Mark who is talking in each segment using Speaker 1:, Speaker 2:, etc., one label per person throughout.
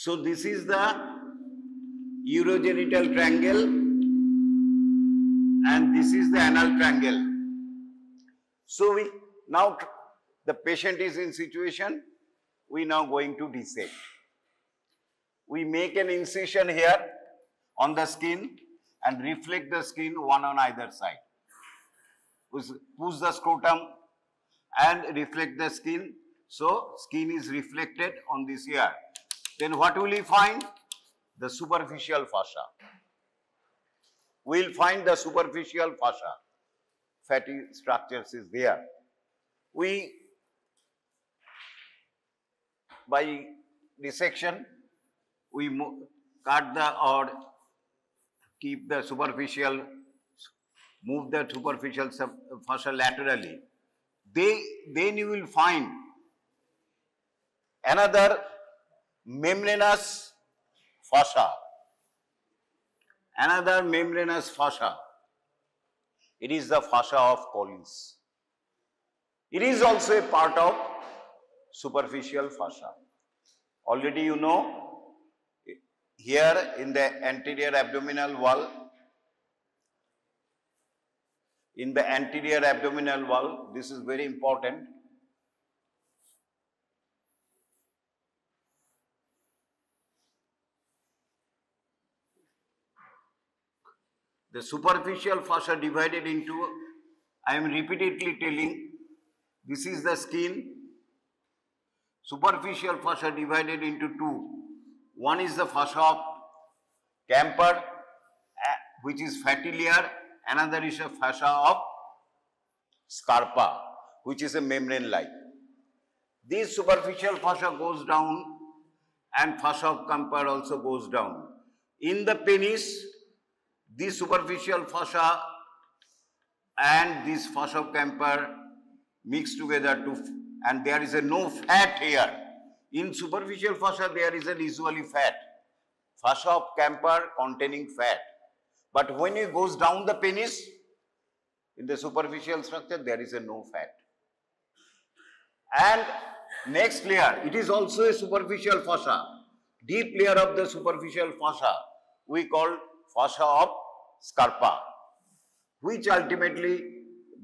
Speaker 1: So this is the urogenital triangle and this is the anal triangle. So now the patient is in situation, we now going to dissect. We make an incision here on the skin and reflect the skin one on either side. Push the scrotum and reflect the skin. So skin is reflected on this here. Then what will we find? The superficial fascia. We will find the superficial fascia. Fatty structures is there. We, by dissection, we cut the or keep the superficial, move the superficial fascia laterally. Then you will find another membranous fascia. Another membranous fascia. It is the fascia of Colles. It is also a part of superficial fascia. Already you know, here in the anterior abdominal wall, this is very important. The superficial fascia divided into, I am repeatedly telling, this is the skin. Superficial fascia divided into two. One is the fascia of Camper, which is fatty layer. Another is a fascia of Scarpa, which is a membrane-like. This superficial fascia goes down and fascia of Camper also goes down. In the penis, this superficial fascia and this fascia of Camper mix together and there is no fat here. In superficial fascia there is usually fat. Fascia of Camper containing fat. But when it goes down the penis, in the superficial structure there is no fat. And next layer, it is also a superficial fascia. Deep layer of the superficial fascia we call fascia of Scarpa, which ultimately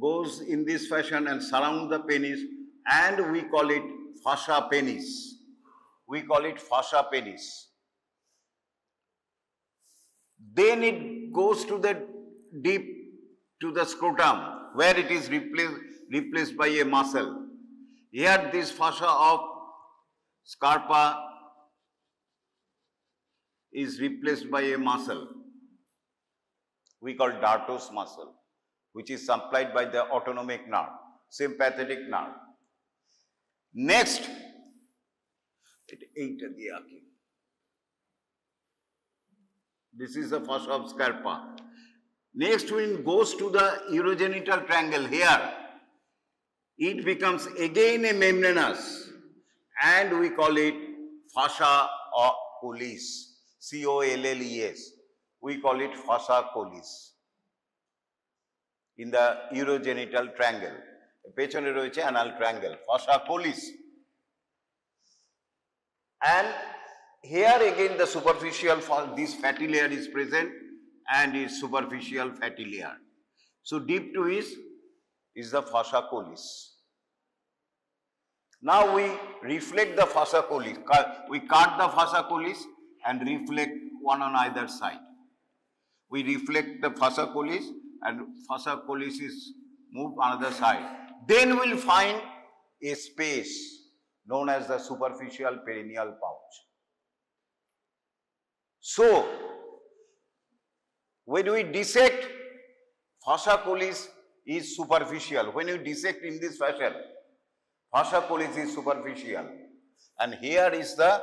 Speaker 1: goes in this fashion and surround the penis, and we call it fascia penis. We call it fascia penis. Then it goes to the deep to the scrotum, where it is replaced by a muscle. Here this fascia of Scarpa is replaced by a muscle we call dartos muscle, which is supplied by the autonomic nerve, sympathetic nerve. Next, this is the fascia of Scarpa. Next, when it goes to the urogenital triangle here, it becomes again a membranous, and we call it fascia of Colles, C-O-L-L-E-S. We call it fascia Colles in the urogenital triangle. Pechone royeche anal triangle, fascia Colles. And here again the superficial, this fatty layer is present and is superficial fatty layer. So deep to is the fascia Colles. Now we reflect the fascia Colles. We cut the fascia Colles and reflect one on either side. We reflect the fascia Colles and fascia Colles is moved another side. Then we will find a space known as the superficial perineal pouch. So, when we dissect, fascia Colles is superficial. When you dissect in this fashion, fascia Colles is superficial. And here is the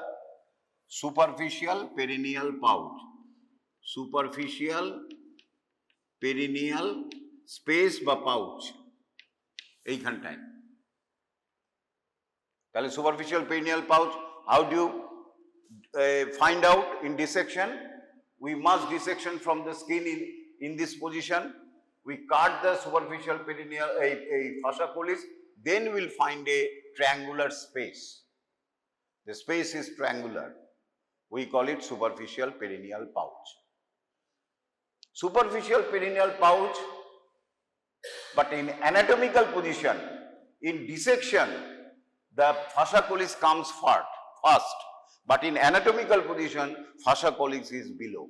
Speaker 1: superficial perineal pouch. Superficial perineal space বা pouch এইখানটায় তাহলে superficial perineal pouch, how do you find out in dissection? We must dissection from the skin in this position. We cut the superficial perineal fascia Colles, then we will find a triangular space. The space is triangular. We call it superficial perineal pouch. Superficial perineal pouch, but in anatomical position, in dissection, the fascia collis comes first, but in anatomical position, fascia collis is below.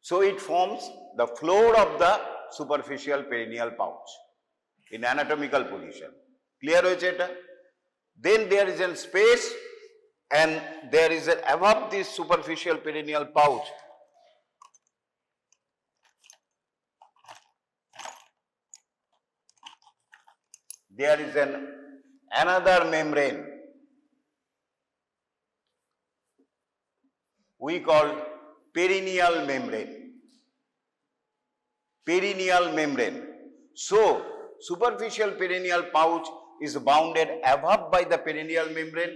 Speaker 1: So it forms the floor of the superficial perineal pouch in anatomical position. Clear hoyeche eta? Then there is a space, and there is above this superficial perineal pouch, there is another membrane we call perineal membrane. Perineal membrane. So, superficial perineal pouch is bounded above by the perineal membrane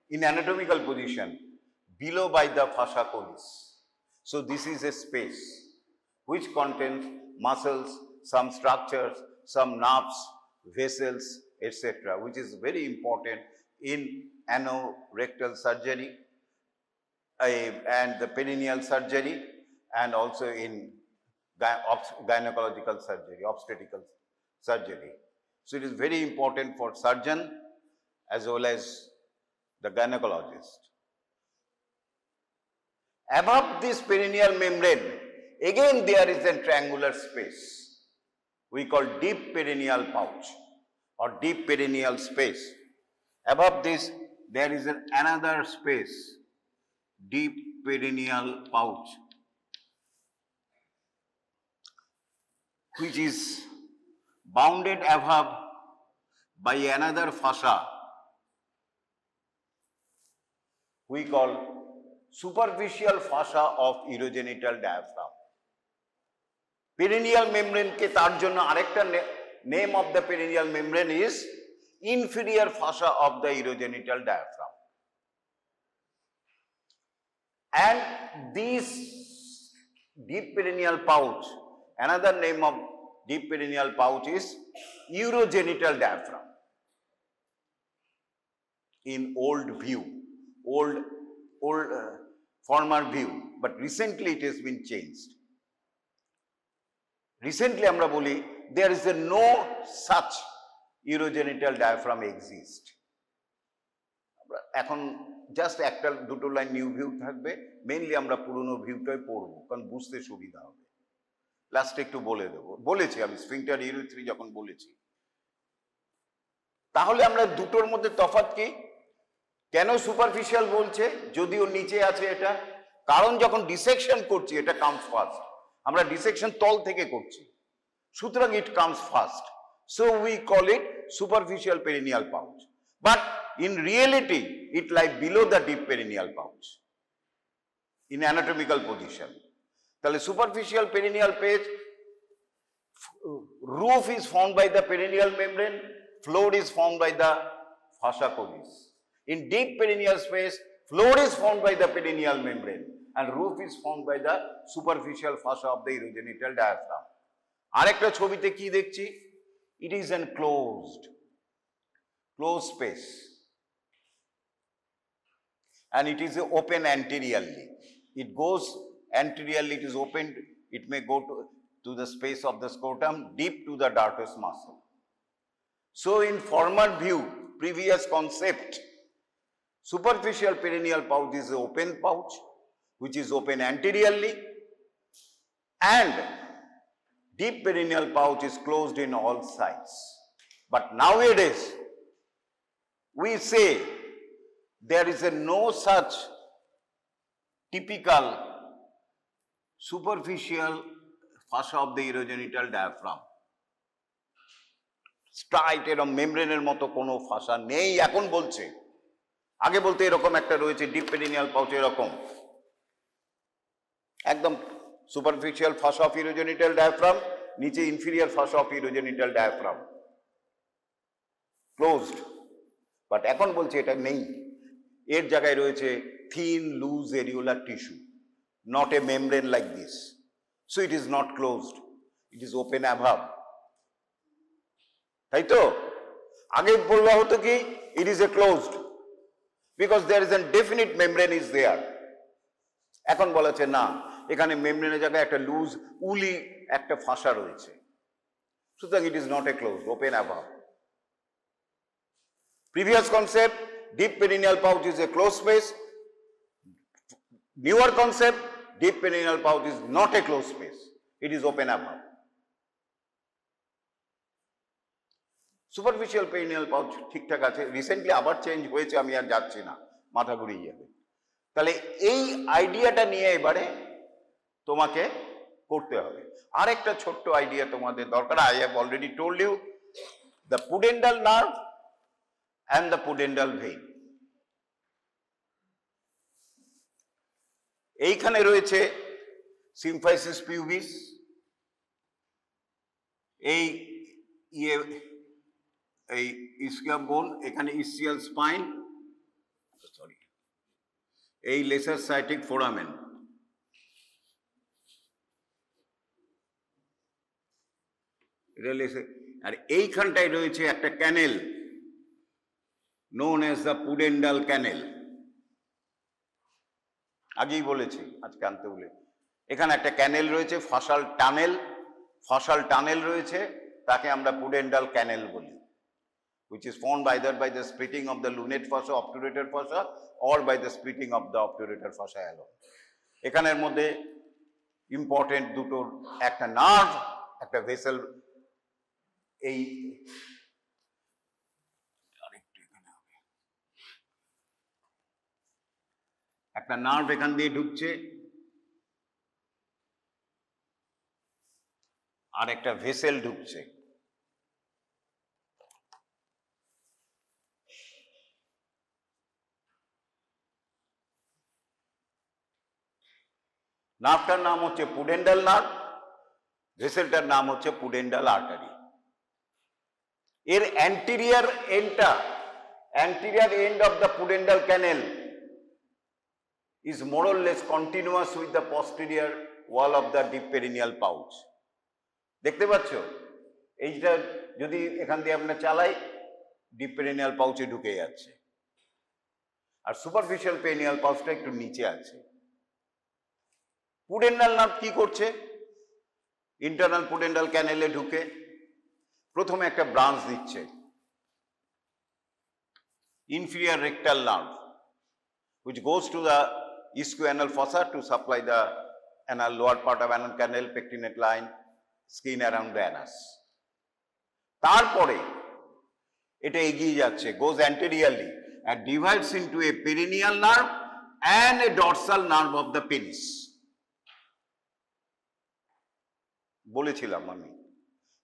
Speaker 1: in anatomical position, below by the fascia collis. So, this is a space which contains muscles, some structures, some nerves, vessels, etc., which is very important in anorectal surgery and the perineal surgery, and also in gynecological surgery, obstetrical surgery. So it is very important for surgeon as well as the gynecologist. Above this perineal membrane, again there is a triangular space we call deep perineal pouch or deep perineal space. Above this there is another space, deep perineal pouch, which is bounded above by another fascia we call superficial fascia of urogenital diaphragm. Perineal membrane ke tar jonno arekta name of the perineal membrane is inferior fascia of the urogenital diaphragm. And this deep perineal pouch, another name of deep perineal pouch is urogenital diaphragm. In old view, former view, but recently it has been changed. Recently আমরা বলি there is no such urogenital diaphragm exist. এখন just একটা দুটো line new view থাকবে, mainly আমরা পুরনো ভিউটাই পড়বো কারণ বুঝতে সুবিধা হবে। লাস্টে একটু বলে দেবো, বলেছি আমি স্ফিংটার ইউরিথ্রি যখন বলেছি। তাহলে আমরা দুটোর মধ্যে তফাৎ কি? কেন সুপারফিশিয়াল বলছে যদিও নিচে আছে এটা? কারণ যখন ডিসেকশন করছি এটা কামস ফার্স্ট, আমরা ডিসেকশন তল থেকে করছি, সুতরাং it comes first. So we call it superficial perineal pouch, but in reality it lies below the deep perineal pouch in anatomical position. Tale superficial perineal page, roof is formed by the perineal membrane, floor is formed by the fascia collis. In deep perineal space, floor is formed by the perineal membrane and roof is formed by the superficial fascia of the urogenital diaphragm. Arekta chobite ki dekhchi? It is an closed space. And it is open anteriorly. It goes anteriorly, it is opened, it may go to the space of the scrotum, deep to the dartos muscle. So in former view, previous concept, superficial perineal pouch is an open pouch, which is open anteriorly, and deep perineal pouch is closed in all sides. But nowadays, we say, there is no such typical superficial fascia of the urogenital diaphragm. Straight এরকম মেমব্রেনের মতো কোনো ফাসা নেই এখন বলছে। আগে বলতে এরকম একটা রয়েছে ডিপ পেরিনিয়াল পাউচ, এরকম একদম superficial fascia of urogenital diaphragm, নিচে inferior fascia of urogenital diaphragm, closed. But এখন বলছে এটা নেই, এর জায়গায় রয়েছে thin loose areolar tissue, not a membrane like this. So it is not closed, it is open above. তাই তো আগে বলবা হতো কি it is a closed, because there is a definite membrane is there. এখন বলা হচ্ছে না, এখানে মেমব্রেনের জায়গায় একটা লুজ উলি একটা ফাঁসা রয়েছে, সুতরাং it is not a closed, open above. Previous concept, deep perineal pouch is a closed space. Newer concept, deep perineal pouch is not a closed space, it is open above. Superficial perineal pouch ঠিকঠাক আছে, recently আবার change হয়েছে, আমি আর যাচ্ছি না, মাথা ঘুরিয়ে যাবে। তাহলে এই আইডিয়াটা নিয়ে এবারে তোমাকে করতে হবে। আরেকটা ছোট্ট আইডিয়া তোমাদের দরকার, I have already told you the pudendal nerve and the pudendal vein. এইখানে রয়েছে symphysis pubis, এই এই ইসকিয়াম বোন, এখানে ইসিয়াল স্পাইন, সরি, এই লেসার সাইটিক ফোরামেন, এটা লেসার, আর এইখানটায় রয়েছে একটা ক্যানেল known as the pudendal canal. আগেই বলেছি, আজকে আনতে বলে, এখানে একটা ক্যানেল রয়েছে, ফাসাল টানেল রয়েছে, তাকে আমরা pudendal canal বলি, which is formed either by the splitting of the lunate fossa, obturator fossa, or by the splitting of the obturator fossa alone. এখানের মধ্যে ইম্পর্টেন্ট দুটো, একটা নার্ভ, একটা ভেসেল, এই একটা নার্ভ এখান দিয়ে ঢুকছে, আর একটা ভেসেল ঢুকছে। নার্ভটার নাম হচ্ছে পুডেন্ডাল নার্ভ, ভেসেলটার নাম হচ্ছে পুডেন্ডাল আর্টারি। এর anterior end of the pudendal canal is more or less continuous with the posterior wall of the deep perineal pouch. দেখতে পাচ্ছ, এইটা যদি এখান দিয়ে আমরা চালাই, ডিপ পেরিনিয়াল পাউচে ঢুকে যাচ্ছে, আর সুপারফিশিয়াল পেরিনিয়াল পাউচটা একটু নিচে আছে। পুডেন্ডাল নার্ভ কি করছে? ইন্টারনাল পুডেন্ডাল ক্যানেলে ঢুকে প্রথমে একটা ব্রাঞ্চ দিচ্ছে, inferior rectal nerve, which goes to the ischoanal fossa to supply the anal, lower part of anal canal, pectinate line, skin around the anus. তারপরে এটা এগিয়ে যাচ্ছে, goes anteriorly and divides into a perineal nerve and a dorsal nerve of the penis. বলেছিলাম আমি,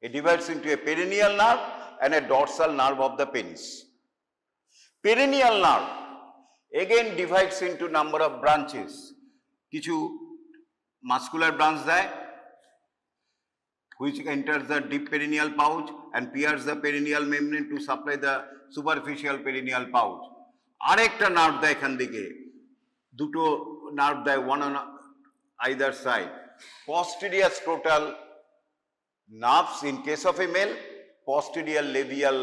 Speaker 1: it divides into a perineal nerve and a dorsal nerve of the penis. Perineal nerve again divides into number of branches. কিছু muscular branch দেয়, which enters the deep perineal pouch and pierces the perineal membrane to supply the superficial perineal pouch. আরেকটা nerve দেয় এখান থেকে, দুটো nerve দেয়, one on either side. Posterior scrotal nerves in case of a male, posterior labial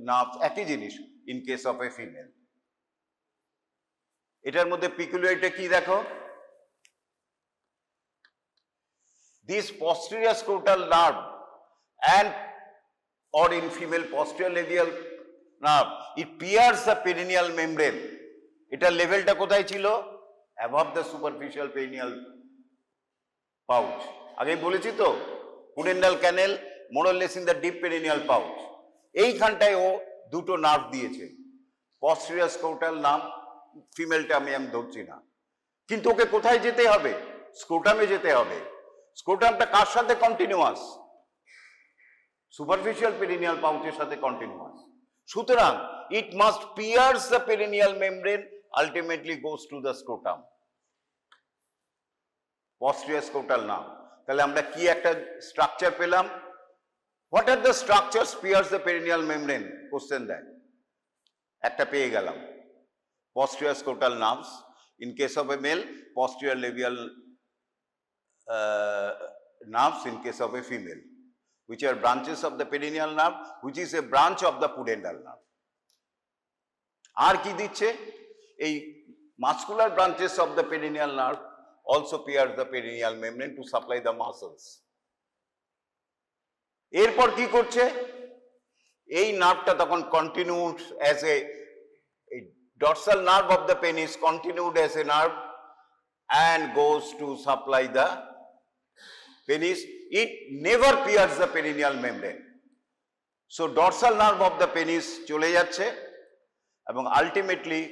Speaker 1: nerves একই জিনিস in case of a female. এটার মধ্যে peculiarity কি দেখো, this posterior scrotal nerve and or in female posterior labial nerve, it pierces the perineal membrane. এটার লেভেলটা কোথায় ছিল? above the superficial perineal pouch. আগে বলেছি তো, pudendal canal more or less in the deep perineal pouch. এইখানটায় ও দুটো nerve দিয়েছে, posterior scrotal nerve, ফিমেলটা আমি ধরছি না, কিন্তু ওকে কোথায় যেতে হবে? স্ক্রোটামে যেতে হবে। স্ক্রোটামটা কার সাথে কন্টিনিউয়াস? সুপারফিশিয়াল পেরিনিয়াল পাউচের সাথে কন্টিনিউয়াস। সুতরাং it must pierce the perineal membrane, ultimately goes to the scrotum, posterior scrotal nerve। তাহলে আমরা কি একটা স্ট্রাকচার পেলাম? What are the structures pierce the perineal membrane? Question দেয়, একটা পেয়ে গেলাম, posterior scrotal nerves in case of a male, posterior labial nerves in case of a female, which are branches of the perineal nerve, which is a branch of the pudendal nerve. আর কি দিচ্ছে? এই muscular branches of the perineal nerve also pierce the perineal membrane to supply the muscles. এরপর কি করছে, এই নার্ভটা তখন continued as a dorsal nerve of the penis continued as a nerve and goes to supply the penis. It never pierces the perineal membrane. So dorsal nerve of the penis চলে যাচ্ছে এবং ultimately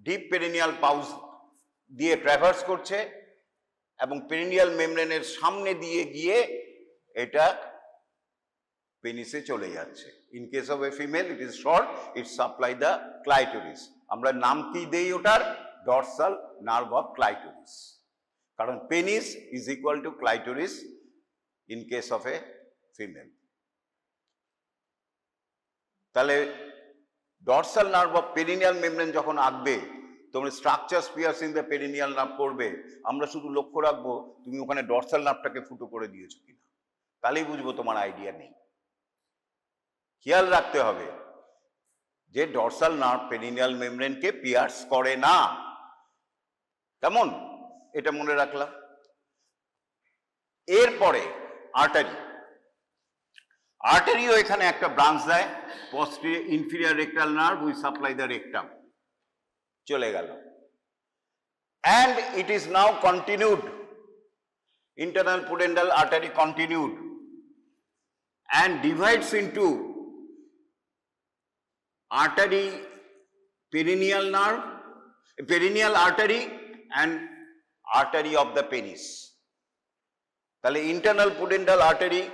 Speaker 1: deep perineal pouch দিয়ে traverse করছে এবং perineal মেমব্রেনের সামনে দিয়ে গিয়ে এটা পেনিসে চলে যাচ্ছে। In case of a female it is short, it supply the clitoris. আমরা নাম কি দেই ওটার? ডরসাল নার্ভ অফ ক্লাইটোরিস, কারণ penis is equal to clitoris in case of a female. তাহলে dorsal nerve of perineal membrane যখন আঁকবে, তোমরা structure piercing the perineal nerve করবে, আমরা শুধু লক্ষ্য রাখবো তুমি ওখানে ডরসাল নার্ভটাকে ফুটো করে দিয়েছো কিনা, তাহলেই বুঝবো তোমার আইডিয়া নেই। খেয়াল রাখতে হবে যে ডরসাল নার্ভ পেরিনিয়াল মেমব্রেনকে পিয়ার্স করে না, কেমন? এটা মনে রাখলাম। এরপরে আর্টারি, আর্টারিও এখানে একটা ব্রাঞ্চ দেয়, posterior inferior rectal nerve we supply the rectum, চলে গেল। and it is now continued, internal pudendal artery continued and divides into artery perineal nerve, perineal artery and artery of the penis. তাহলে internal pudendal artery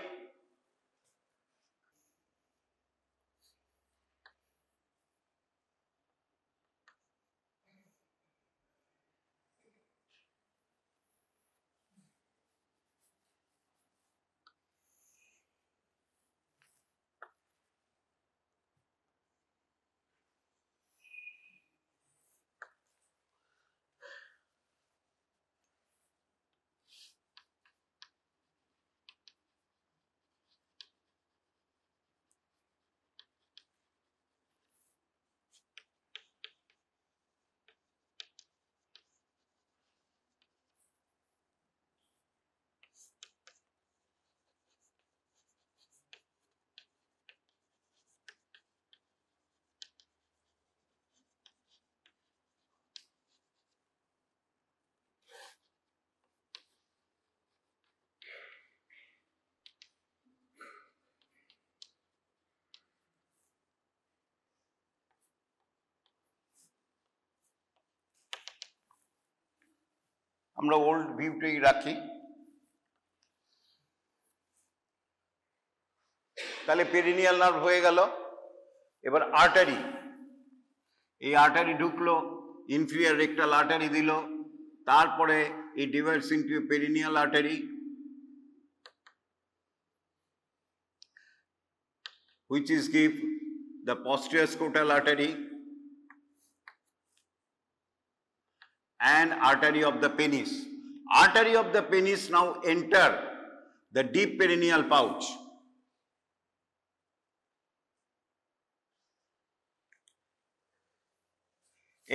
Speaker 1: আমরা old ভিউটাই রাখি। তাহলে perineal nerve হয়ে গেল। এবার artery, এই আর্টারি ঢুকলো, ইনফিরিয়র রেক্টাল আর্টারি দিল, তারপরে এই divides into perineal artery which is give the posterior scrotal artery and artery of the penis. Artery of the penis now enter the deep perineal pouch.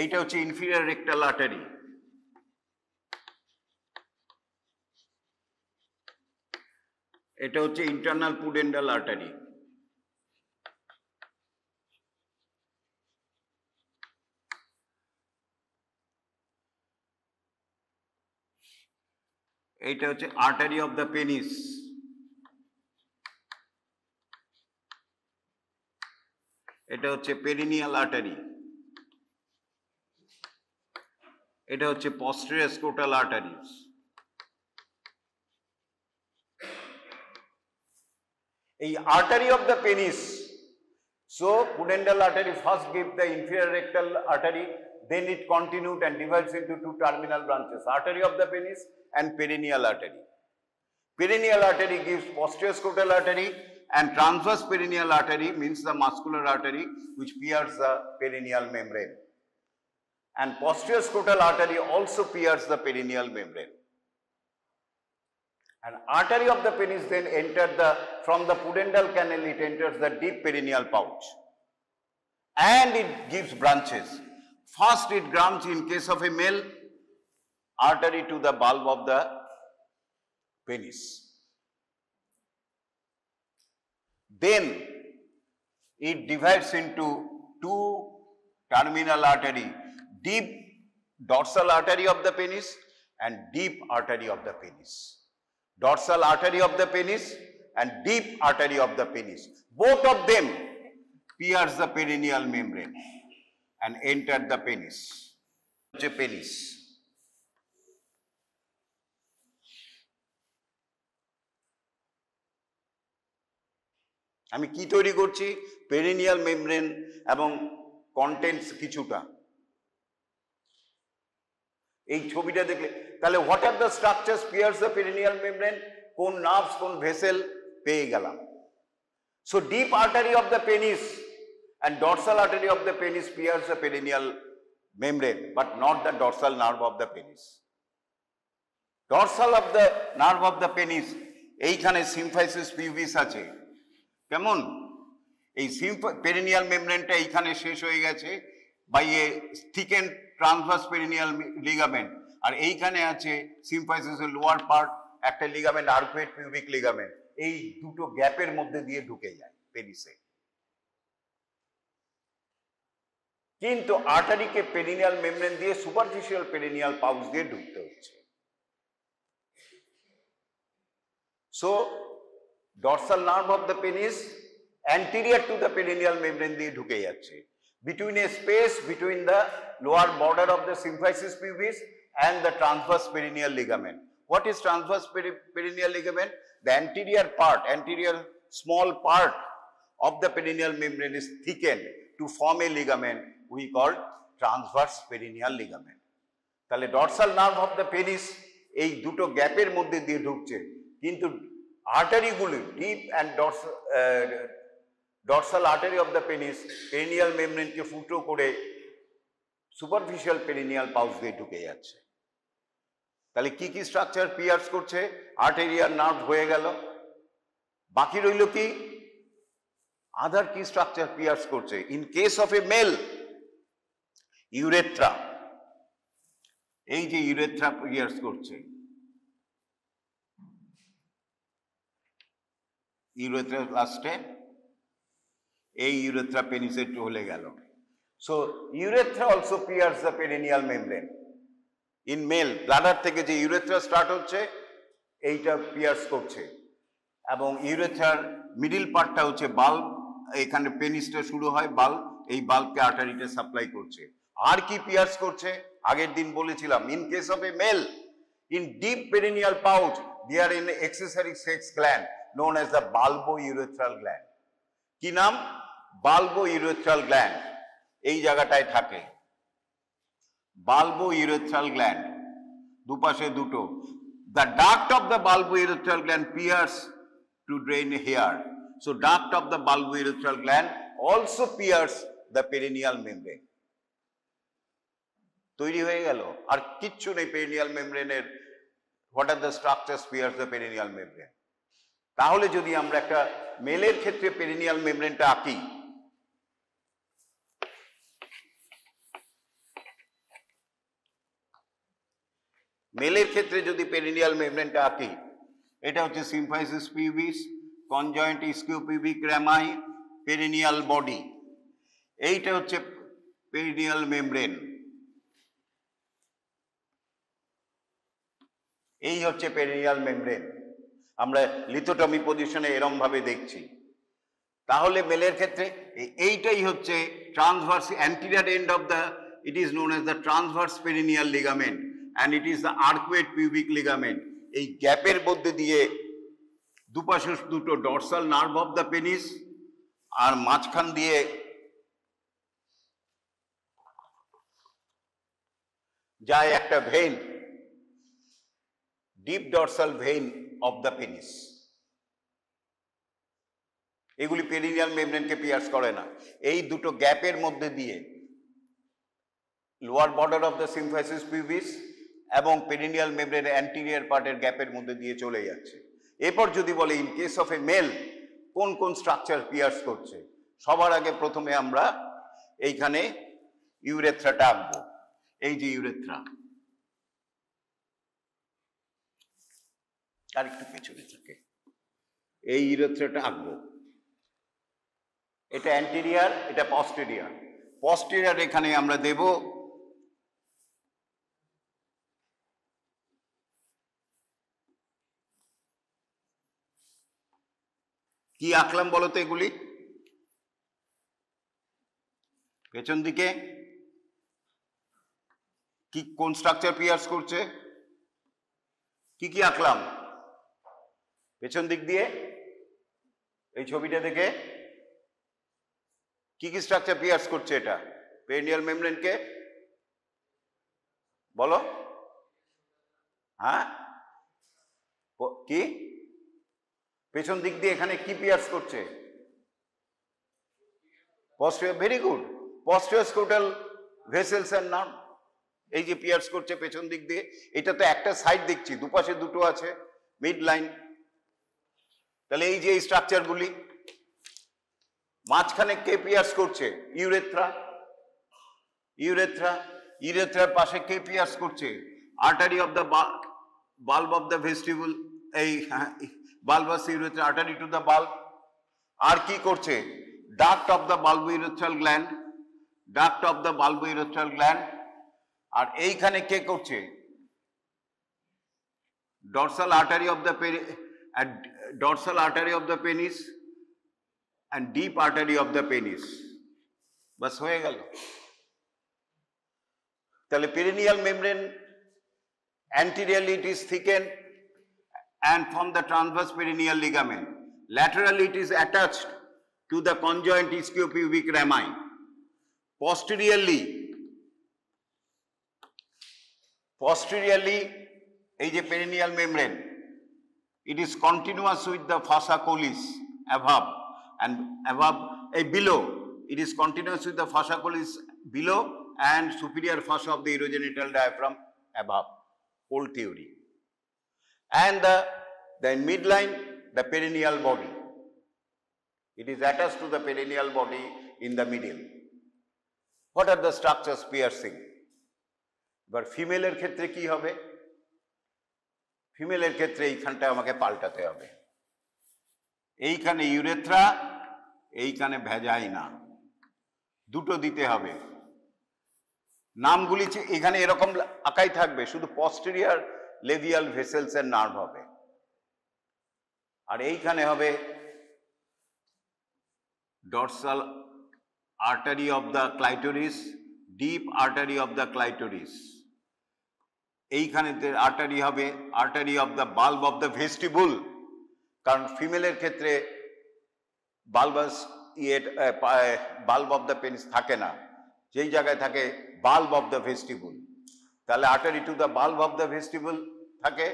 Speaker 1: এইটা হচ্ছে inferior rectal artery, এটা হচ্ছে internal pudendal artery, এইটা হচ্ছে artery of the penis, এটা হচ্ছে perineal artery, এটা হচ্ছে posterior scrotal arteries. এই artery of the penis, so pudendal artery first give the inferior rectal artery, then it continued and divides into two terminal branches, artery of the penis and perineal artery. Perineal artery gives posterior scrotal artery and transverse perineal artery means the muscular artery which pierces the perineal membrane. And posterior scrotal artery also pierces the perineal membrane. And artery of the penis then enters the, from the pudendal canal it enters the deep perineal pouch and it gives branches. First, it grants, in case of a male, artery to the bulb of the penis. Then it divides into two terminal artery, deep dorsal artery of the penis and deep artery of the penis. Dorsal artery of the penis and deep artery of the penis. Both of them pierce the perineal membrane and enter the penis. Penis. আমি কি তৈরি করছি? Perineal membrane এবং contents কিছুটা। এই ছবিটা দেখলে তাহলে what are the structures pierce the perineal membrane, কোন নার্ভস কোন ভেসেল পেয়ে গেলাম। So deep artery of the penis and dorsal artery of the penis pierce the perineal membrane, but not the dorsal nerve of the penis. Dorsal of the nerve of the penis, এইখানে symphysis pubis আছে। কেমন? এই perineal membrane টা এইখানে শেষ হয়ে গেছে by a thickened transverse perineal ligament, আর এইখানে আছে symphysis এর lower part একটা ligament, arcuate pubic ligament, এই দুটো গ্যাপের মধ্যে দিয়ে ঢুকে যায় পেনিসে। কিন্তু আর্টারিকে পেরিনিয়াল মেমব্রেন দিয়ে সুপারফিশিয়াল পেরিনিয়াল পাউচ দিয়ে ঢুকতে হচ্ছে। So dorsal nerve of the penis anterior to the perineal membrane দিয়ে ঢুকে যাচ্ছে, between a space between the lower border of the symphysis pubis and the transverse perineal ligament. What is transverse perineal ligament? The anterior part, anterior small part of the perineal membrane is thickened to form a ligament we call transverse perineal ligament. তাহলে dorsal nerve of the penis এই দুটো গ্যাপের মধ্যে দিয়ে ঢুকছে, কিন্তু আর্টারিগুলি deep and dorsal artery of the penis perineal membrane কে ফুটো করে superficial perineal pouch দিয়ে ঢুকে যাচ্ছে। তাহলে কি কি স্ট্রাকচার পিয়ার্স করছে? আর্টেরিয়াল নার্ভ হয়ে গেল, বাকি রইল কি? আদার কি স্ট্রাকচার পিয়ার্স করছে? In case of a male, urethra, এই যে ইউরেথ্রা পিয়ার্স করছে, ইউরেথ্রা লাস্টে এই ইউরেথ্রা পেনিসে চলে গেল। So urethra also pierce the perineal membrane. In male bladder থেকে যে ইউরেথ্রা স্টার্ট হচ্ছে এইটা পিয়ার্স করছে, এবং ইউরেথ্রার মিডিল পার্টটা হচ্ছে বাল্ব, এখানে পেনিসটা শুরু হয় বাল্ব, এই বাল্বকে আর্টারিতে সাপ্লাই করছে। আর কি পিয়ার্স করছে? আগের দিন বলেছিলাম, in case of a male in deep perineal pouch there in accessory sex gland known as the bulbourethral gland. কি নাম? Bulbourethral gland. এই জায়গাটায় থাকে বাল্বো ইউরেথ্রাল গ্ল্যান্ড, দুপাশে দুটো। The duct of the bulbourethral gland pierces to drain hair. So duct of the bulbourethral gland also pierces the perineal membrane. তৈরি হয়ে গেল, আর কিচ্ছু নেই পেরিনিয়াল মেমব্রেনের। What are the structures pierce the perineal membrane? তাহলে যদি আমরা একটা মেলের ক্ষেত্রে পেরিনিয়াল মেমব্রেনটা আঁকি, মেলের ক্ষেত্রে যদি পেরিনিয়াল মেমব্রেনটা আঁকি, এটা হচ্ছে symphysis pubis, conjoint ischiopubic rami, perineal body, এইটা হচ্ছে পেরিনিয়াল মেমব্রেন, এই হচ্ছে পেরিনিয়াল মেমব্রেন। আমরা লিথোটমি পজিশনে এরম ভাবে দেখছি। তাহলে মেলের ক্ষেত্রে এইটাই হচ্ছে transverse anterior end of the, it is known as the transverse perineal ligament and it is the arcuate pubic ligament. এই গ্যাপের মধ্যে দিয়ে দুপাশে দুটো dorsal nerve of the penis, আর মাঝখান দিয়ে যায় একটা vein, deep dorsal vein of the penis. এগুলি পেরিনিয়াল মেমব্রেনকে পিয়ার্স করে না। এই দুটো গ্যাপের মধ্যে দিয়ে lower border of the symphysis pubis এবং পেরিনিয়াল মেমব্রেনের অ্যান্টিরিয়র পার্টের গ্যাপের মধ্যে দিয়ে চলে যাচ্ছে। এরপর যদি বলে in case of a male কোন কোন স্ট্রাকচার পিয়ার্স করছে, সবার আগে প্রথমে আমরা এইখানে ইউরেথ্রাটা আঁকবো। এই যে ইউরেথ্রা, আর একটু পেছনে থাকে, এই ইউরেথ্রাটা আঁকবো। এটা অ্যান্টেরিয়ার, এটা পস্টেরিয়ার। পস্টেরিয়ার এখানে আমরা দেব কি আঁকলাম বলো তো? এগুলি পেছন দিকে কি কোন স্ট্রাকচার পিয়ার্স করছে? কি কি আঁকলাম পেছন দিক দিয়ে? এই ছবিটা দেখে কি কি স্ট্রাকচার পিয়ার্স করছে? এটা পেরিনিয়াল মেমব্রেনকে বলো। হ্যাঁ, কি পেছন দিক দিয়ে এখানে কি পিয়ার্স করছে? posterior, very good, posterior scrotal vessels and nerve, এই যে পিয়ার্স করছে পেছন দিক দিয়ে। এটা তো একটা সাইড দেখছি, দুপাশে দুটো আছে, মিড লাইন। তাহলে এই যে এই স্ট্রাকচারগুলি, মাঝখানে কে পিয়ার্স করছে? ইউরেথ্রা। ইউরেথ্রা, ইউরেথ্রার পাশে কে পিয়ার্স করছে? Artery of the bulb of the vestibule, এই bulbous urethra, artery to the bulb. আর কি করছে? Duct of the bulbourethral gland, duct of the bulbourethral gland. আর এইখানে কে করছে? Dorsal artery of the dorsal artery of the penis and deep artery of the penis। বাস হয়ে গেল। তাহলে perineal membrane anteriorly it is thickened and from the transverse perineal ligament, laterally it is attached to the conjoint ischiopubic rami, posteriorly এই যে perineal membrane, it is continuous with the fossa colis above and above, below, it is continuous with the fossa colis below and superior fossa of the urogenital diaphragm above, old theory. And the midline, the perineal body, it is attached to the perineal body in the middle. What are the structures piercing? এবার ফিমেলের ক্ষেত্রে কি হবে? ফিমেলের ক্ষেত্রে এইখানটা আমাকে পাল্টাতে হবে। এইখানে ইউরেথ্রা, এইখানে ভ্যাজাইনা, দুটো দিতে হবে। নামগুলি এখানে এরকম আঁকাই থাকবে, শুধু পস্টেরিয়ার লেভিয়াল ভেসেলস এর নার্ভ হবে। আর এইখানে হবে dorsal artery of the clitoris, deep artery of the clitoris. এইখানে আর্টারি হবে artery of the bulb of the vestibule, কারণ ফিমেলের ক্ষেত্রে বাল্বাস বাল্ব অফ দ্য পেনিস থাকে না, যেই জায়গায় থাকে বাল্ব অফ দ্য ভেস্টিবুল, তাহলে artery to the bulb of the vestibule থাকে।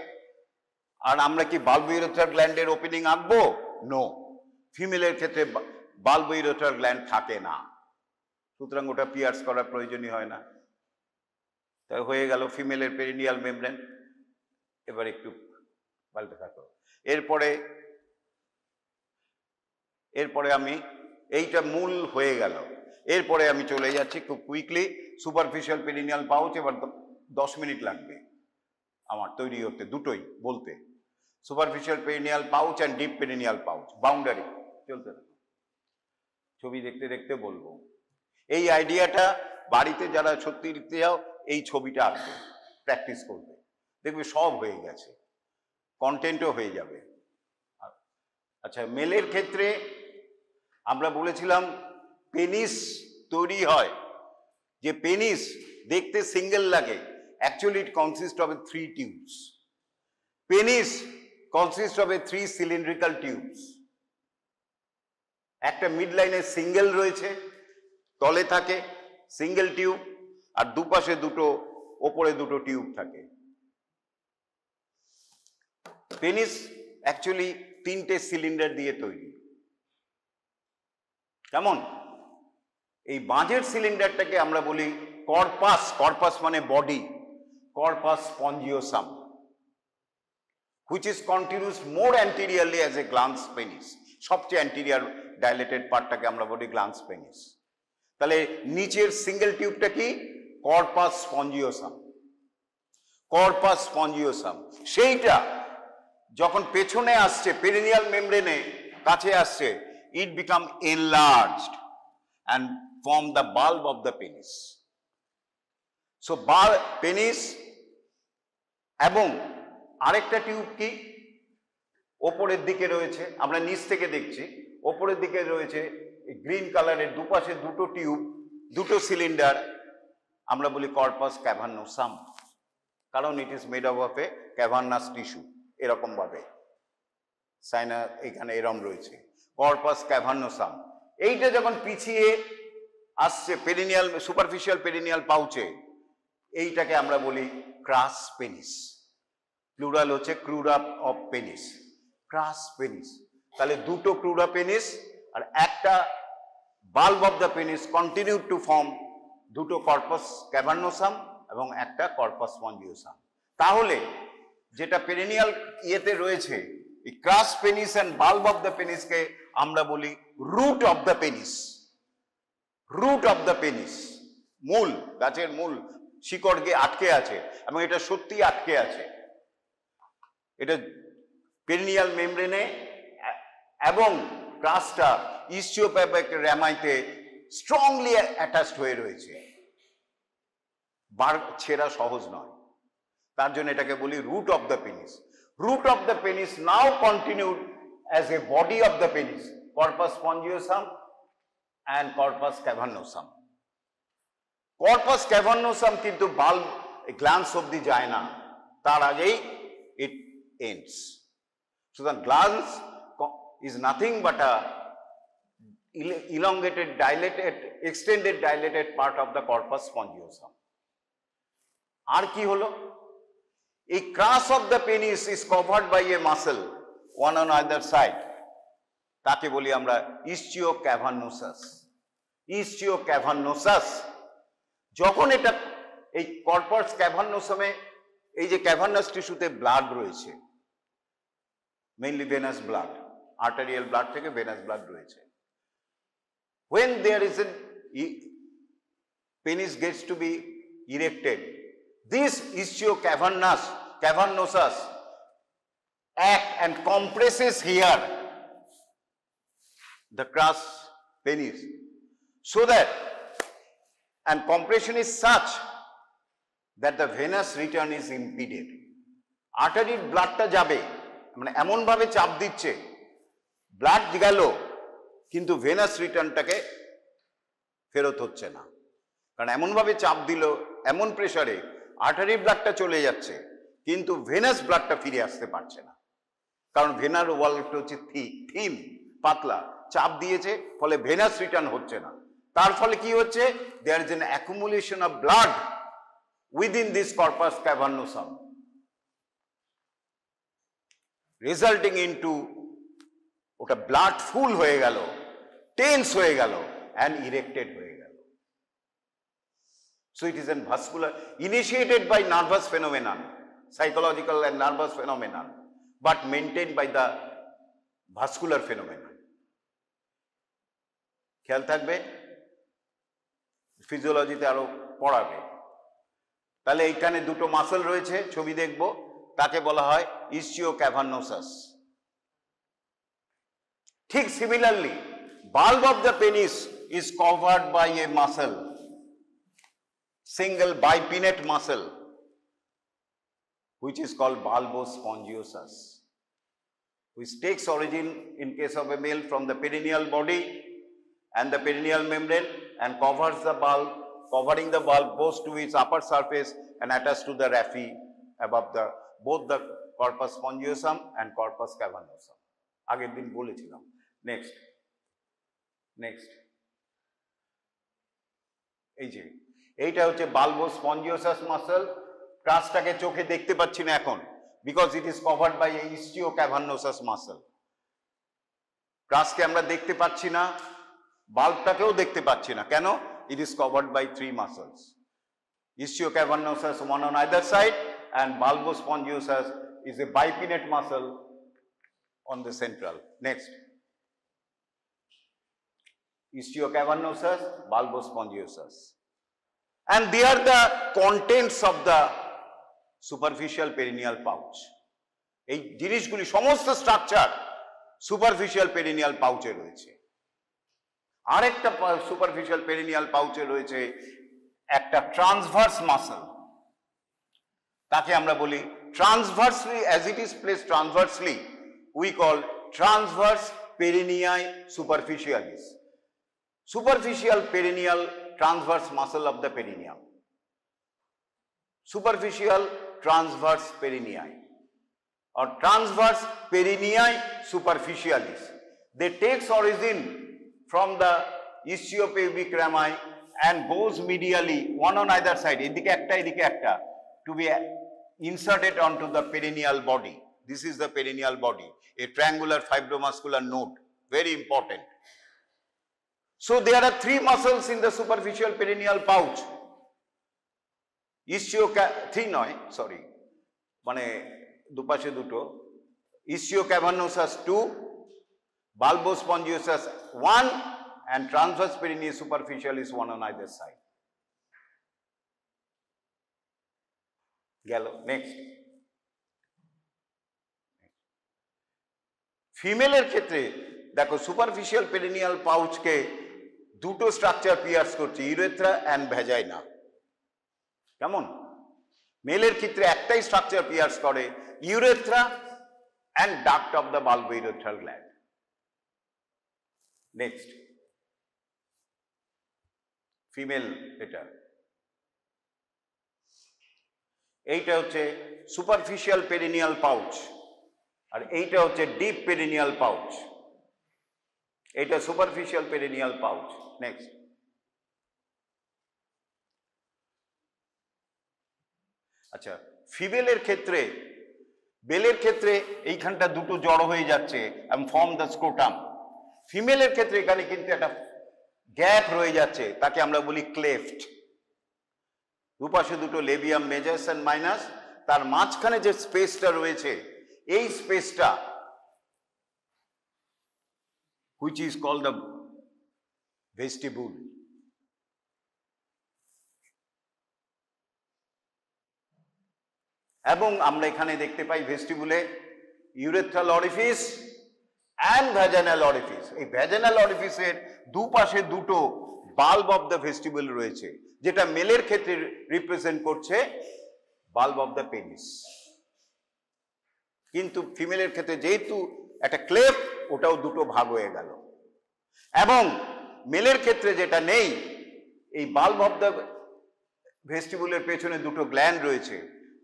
Speaker 1: আর আমরা কি বাল্বোইউরেথ্রাল গ্ল্যান্ডের ওপেনিং আঁকবো? নো, ফিমেলের ক্ষেত্রে বাল্বোইউরেথ্রাল গ্ল্যান্ড থাকে না, সুতরাং ওটা পিয়ার্স করার প্রয়োজনই হয় না। তাই হয়ে গেল ফিমেলের পেরিনিয়াল মেমব্রেন। এবার একটু পাল্টে থাকো। এরপরে আমি এইটা মূল হয়ে গেল। এরপরে আমি চলে যাচ্ছি খুব কুইকলি সুপারফিশিয়াল পেরিনিয়াল পাউচ। এবার 10 মিনিট লাগবে আমার তৈরি হতে, দুটোই বলতে, superficial perineal pouch and deep perineal pouch. Boundary চলতে থাকো, ছবি দেখতে দেখতে বলবো। এই আইডিয়াটা বাড়িতে যারা সত্যি লিখতে যাও, এই ছবিটা আঁকবে, প্র্যাকটিস করবে, দেখবে সব হয়ে গেছে, কন্টেন্টও হয়ে যাবে। আচ্ছা, মেলের ক্ষেত্রে আমরা বলেছিলাম পেনিস তৈরি হয়, যে পেনিস দেখতে সিঙ্গেল লাগে, actually it consist of 3 tubes. Penis consist of 3 cylindrical tubes. একটা মিড লাইনে সিঙ্গেল রয়েছে, তলে থাকে সিঙ্গেল টিউব, আর দুপাশে দুটো, ওপরে দুটো টিউব থাকে। পেনিস অ্যাকচুয়ালি 3টে সিলিন্ডার দিয়ে তৈরি। কেমন? এই বাঁধের সিলিন্ডারটাকে আমরা বলি কর্পাস। কর্পাস মানে body, corpus spongiosum, which is continuous more anteriorly as a glance penis. সবচেয়ে অ্যান্টেরিয়র ডাইলেটেড পার্টটাকে আমরা বলি গ্ল্যান্স পেনিস। তাহলে নিচের সিঙ্গেল টিউবটা কি? Corpus spongiosum. কর্পাস স্পঞ্জিওসাম সেইটা যখন পেছনে আসছে, পেরিনিয়াল মেমব্রেনে কাছে আসছে, it become enlarged and form the bulb of the penis. So penis এবং আরেকটা টিউব কি ওপরের দিকে রয়েছে, আমরা নিচ থেকে দেখছি, ওপরের দিকে রয়েছে গ্রিন কালারের দুপাশে দুটো টিউব, দুটো সিলিন্ডার, আমরা বলি কর্পাস ক্যাভার্নোসাম, কারণ it is made of A cavernous tissue. এরকম ভাবে সাইনা এখানে এরম রয়েছে কর্পাস ক্যাভার্নোসাম। এইটা যখন পিছিয়ে আসছে পেরিনিয়াল, সুপারফিশিয়াল পেরিনিয়াল পাউচে, এইটাকে আমরা বলি ক্রাস পেনিস। প্লুরাল হচ্ছে ক্রুরা অফ পেনিস, ক্রাস পেনিস। তাহলে দুটো ক্রুরা পেনিস আর একটা bulb of the penis continue to form দুটো কর্পাস ক্যাভার্নোসাম এবং একটা কর্পাস স্পঞ্জিওসাম। তাহলে যেটা পেরিনিয়াল ইয়েতে রয়েছে, এই crus penis and bulb of the পেনিসকে আমরা বলি root of the penis. Root of the penis, মূল, গাছের মূল, শিকড় গিয়ে আটকে আছে এবং এটা সত্যি আটকে আছে। এটা পেরিনিয়াল মেমব্রেনে এবং ক্রাসটা ইসিওপ্যাপিক র্যামাইতে স্ট্রংলি অ্যাটাচড হয়ে রয়েছে, বার ছেঁড়া সহজ নয়। তার জন্য এটাকে বলি root of the penis. Root of the penis now continued as a body of the penis, corpus spongiosum and corpus cavernosum. Corpus cavernosum কিন্তু বাল্ব গ্ল্যান্স অব্দি যায় না, তার আগেই ইট এন্ডস। সুতরাং glans is nothing but a elongated, dilated, extended dilated part of the corpus spongiosum. আর কি হলো? A crus of the penis is covered by a muscle, one on either side. তাকে বলি আমরা ischiocavernosus. Ischiocavernosus যখন এটা এই corpus ক্যাভার্নোসামে, এই যে ক্যাভার্নাস টিস্যুতে ব্লাড রয়েছে, mainly venous blood, arterial blood থেকে ভেনাস ব্লাড রয়েছে। When there is a penis gets to be erected, this ischiocavernosus act and compresses here the crus penis, so that, and compression is such that the venous return is impeded. আর্টারির ব্লাডটা যাবে, মানে এমন ভাবে চাপ দিচ্ছে, blood গেল কিন্তু venous রিটার্নটাকে ফেরত হচ্ছে না, কারণ এমনভাবে চাপ দিল, এমন প্রেসারে আর্টারি ব্লাডটা চলে যাচ্ছে কিন্তু ভেনাস ব্লাডটা ফিরে আসতে পারছে না, কারণ ভেনার ওয়ালটা হচ্ছে থিন, পাতলা, চাপ দিয়েছে, ফলে ভেনাস রিটার্ন হচ্ছে না। তার ফলে কি হচ্ছে? There is an accumulation of blood within this corpus cavernosum, resulting into ওটা ব্লাড ফুল হয়ে গেল, টেন্স হয়ে গেল and erected হয়ে গেল। So it is a vascular, initiated by nervous phenomenon, psychological and nervous phenomenon, but maintained by the vascular phenomenon. খেয়াল থাকবে, ফিজিওলজিতে আরো পড়াবে। তাহলে এইখানে দুটো মাসল রয়েছে, ছবি দেখব, তাকে বলা হয় ইসচিওক্যাভার্নোসাস। ঠিক similarly bulb of the penis is covered by a muscle, single bipinnate muscle, which is called bulbospongiosus, which takes origin in case of a male from the perineal body and the perineal membrane and covers the bulb. Covering the bulb goes to its upper surface and attached to the raphe above the both the corpus spongiosum and corpus cavernosum. আগের দিন বলেছিলাম। Next এই যে এইটা হচ্ছে বাল্বোস্পঞ্জিওসাস muscle. ক্রাসটাকে চোখে দেখতে পাচ্ছি না এখন, because it is covered by a ischiocavernosus muscle. ক্রাসকে আমরা দেখতে পাচ্ছি না, বাল্বটাকেও দেখতে পাচ্ছি না, কেন? It is covered by 3 muscles, ischiocavernosus one on either side and bulbospongiosus is a bipinnate muscle on the central. Next. Istiocavernosus, bulbospongiosus. And they are the contents of the superficial perineal pouch. এই জিনিসগুলি সমস্ত structure superficial perineal পাউচে রয়েছে। আরেকটা superficial perineal পাউচে রয়েছে একটা transverse muscle, তাকে আমরা বলি ট্রান্সভার্সলি, as it is placed transversely we call transverse perineae superficialis, superficial perineal transverse muscle of the perineum, superficial transverse perineae or transverse perineae superficialis. They takes origin from the ischiopubic rami and goes medially, one on either side, edike ekta, to be inserted onto the perineal body. This is the perineal body, a triangular fibromuscular node, very important. So there are three muscles in the superficial perineal pouch. দুপাশে দুটো, Istiocavernosus 2, bulbospongiosus 1 and transverse perineal superficialis 1 on either side. গেল, next. ফিমেলের ক্ষেত্রে দেখো superficial perineal পাউচকে দুটো structure pierce করছে, urethra and vagina. কেমন? মেলের ক্ষেত্রে একটাই স্ট্রাকচার পিয়ার্স করে, urethra and duct of the bulbourethral gland. Next, female এটা, এইটা হচ্ছে সুপারফিশিয়াল পেরিনিয়াল পাউচ আর এইটা হচ্ছে ডিপ পেরিনিয়াল পাউচ। এইটা সুপারফিশিয়াল পেরিনিয়াল পাউচ। নেক্সট, আচ্ছা ফিমেলের ক্ষেত্রে, বেলের ক্ষেত্রে এইখানটা দুটো জড়ো হয়ে যাচ্ছে and form the scrotum। ফিমেলের ক্ষেত্রে এখানে কিন্তু একটা গ্যাপ রয়ে যাচ্ছে, তাকে আমরা বলি ক্লেফট। দুপাশে দুটো লেবিয়াম মেজর এন্ড মাইনাস, তার মাঝখানে যে স্পেসটা রয়েছে এই স্পেসটা which is called the vestibule। এবং আমরা এখানে দেখতে পাই ভেস্টিবুলে urethral orifice and vaginal orifice. এই ভ্যাজাইনাল অরিফিসের দুপাশে দুটো বাল্ব অফ দ্য ভেস্টিবুল রয়েছে, যেটা মেলের ক্ষেত্রে রিপ্রেজেন্ট করছে বাল্ব অফ দ্য পেনিস। কিন্তু ফিমেলের ক্ষেত্রে যেহেতু একটা ক্লেফ, ওটাও দুটো ভাগ হয়ে গেল। এবং মেলের ক্ষেত্রে যেটা নেই, এই বাল্ব অফ দ্য ভেস্টিবুলের পেছনে দুটো গ্ল্যান্ড রয়েছে,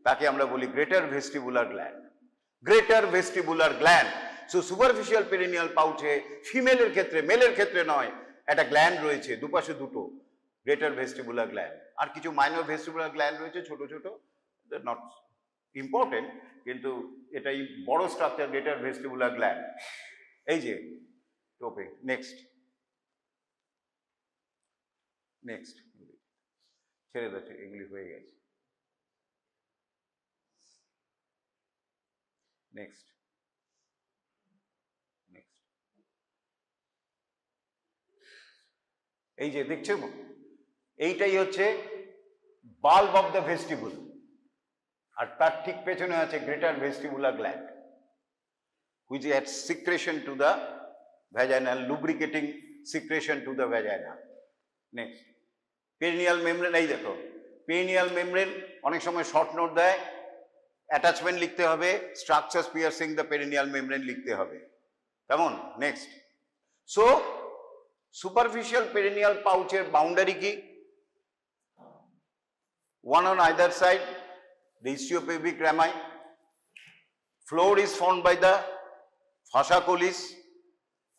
Speaker 1: তাকে আমরা বলি greater vestibular gland. Greater vestibular gland. So superficial perineal পাউচে ফিমেলের ক্ষেত্রে, মেলের ক্ষেত্রে নয়, একটা গ্ল্যান্ড রয়েছে দুপাশে দুটো, গ্রেটার ভেস্টিবুলার গ্ল্যান্ড। আর কিছু মাইনর ভেস্টিবুলার গ্ল্যান্ড রয়েছে ছোট ছোট, নট ইম্পর্টেন্ট, কিন্তু এটাই বড় স্ট্রাকচার গ্রেটার ভেস্টিবুলার গ্ল্যান্ড। এই যে টোপে। নেক্সট, নেক্সট ছেড়ে যাচ্ছে, এগুলি হয়ে গেছে। নেক্সট, নেক্সট, এই যে দেখছো, এইটাই হচ্ছে বাল্ব অফ দ্য ভেস্টিবুল, আর তার ঠিক পেছনে আছে greater vestibular gland which adds secretion to the vagina, lubricating secretion to the vagina. Next, perineal membrane। এই দেখো perineal membrane অনেক সময় শর্ট নোট দেয়, অ্যাটাচমেন্ট লিখতে হবে, structures piercing the perineal membrane লিখতে হবে। কেমন? নেক্সট, সো সুপারফিশিয়াল পেরিনিয়াল পাউচের বাউন্ডারি কি? one on either side, the ischiopubic rami. Floor is formed by the fascia collis,